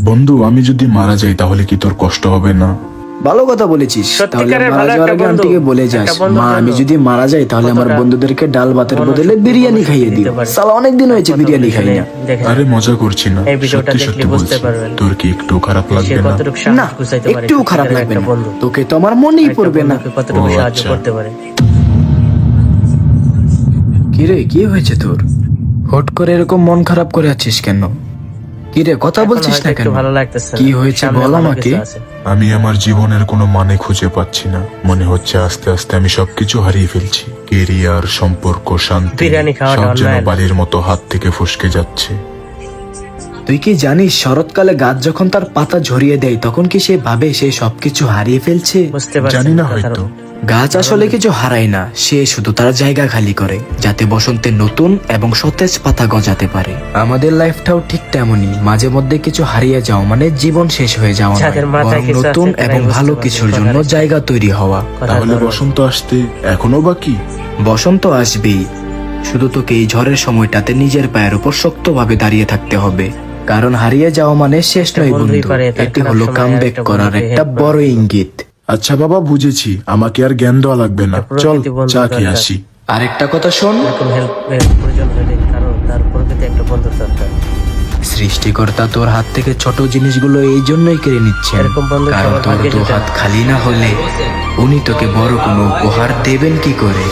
বন্ধু, আমি যদি মারা যাই তাহলে কি তোর কষ্ট হবে না? ভালো কথা বলেছিস। তাহলে সত্যিকারের মারা ভালো যাওয়ার একটা আগে বন্ধু, আন্টিকে বলে যাস, একটা বন্ধুর মা আমি জন্য যদি মারা যাই তাহলে আমার কতটা বন্ধুদেরকে ডাল ভাতের বদলে মনোযোগ বিরিয়ানি খাইয়ে দিতে দিও। পারে। সালা অনেকদিন হয়েছে কথা বিরিয়ানি বলে খাই না। দেখে আরে মজা করছি না, এই ভিডিওটা সত্যি দেখলে সত্যি বুঝতে বলছি। পারবেন তোর কি একটু খারাপ সে লাগবে না? কতটুকু না, সাহায্য গুছাইতে পারে। একটুও খারাপ সত্যিকারের লাগবে একটা না। বন্ধু তোকে তো আমার মনেই একটা পড়বে না। বন্ধুকে কতটুকু ও, সাহায্য আচ্ছা। করতে পারে। কিরে, কি হয়েছে তোর? হট করে এরকম মন খারাপ করে আছিস কেন? কিরে, কথা এখন বলছিস হয়তো না একটু কেন? ভালো লাগতেছে না। কি হয়েছে সামনে বল ভালো আমাকে। কিছু আছে। আমি আমার জীবনের কোনো মানে খুঁজে পাচ্ছি না। মনে হচ্ছে আস্তে আস্তে আমি সবকিছু হারিয়ে ফেলছি। কেরিয়ার, সম্পর্ক, শান্তি বিরিয়ানি খাওয়াটা সব যেন অন্যায়। বালির মতো হাত থেকে ফসকে যাচ্ছে। তুই কি জানিস শরৎকালে গাছ যখন তার পাতা ঝরিয়ে দেয় তখন কি সে ভাবে সে সবকিছু হারিয়ে ফেলছে? বুঝতে পারছেন জানি না কথার হয়তো। গাছ আসলে কিছু হারায় না, সে শুধু তার জায়গা খালি করে যাতে বসন্তে নতুন এবং সতেজ পাতা গজাতে পারে। আমাদের লাইফটাও ঠিক তেমনই, মাঝে মধ্যে কিছু হারিয়ে যাও মানে জীবন শেষ হয়ে যাওয়া নয়, যাদের মাথায় বরং কিছু নতুন আছে তারাই এবং বুঝতে ভালো পারবে কিছুর কথার জন্য অর্থ। জায়গা তৈরি হওয়া। কথার তাহলে ধরন। বসন্ত আসতে এখনো বাকি। বসন্ত আসবেই, শুধু তোকে এই ঝড়ের সময়টাতে নিজের পায়ের উপর শক্তভাবে দাঁড়িয়ে থাকতে হবে, কারণ হারিয়ে যাওয়া মানে শেষ নয় বন্ধুই বন্ধু, পারে তার এটি খারাপ হলো সময়ে কামব্যাক আরেকটা করার বন্ধুকে একটা help বড় করা। ইঙ্গিত। আচ্ছা বাবা, বুঝেছি, আমাকে আর জ্ঞান দেওয়া লাগবে না। চল প্রকৃতি বন্ধু চা খেয়ে দরকার। আসি। আরেকটা কথা শোন, এরকম হেল্প প্রয়োজন হলে কারণ তার প্রকৃতি একটা বন্ধুর দরকার। সৃষ্টিকর্তা তোর হাত থেকে ছোট জিনিসগুলো এই জন্যই কেড়ে নিচ্ছেন, এরকম বন্ধু কারণ সবার তোর ভাগ্যে তো জুটে হাত না। খালি না হলে উনি তোকে বড় কোনো উপহার দেবেন কি করে?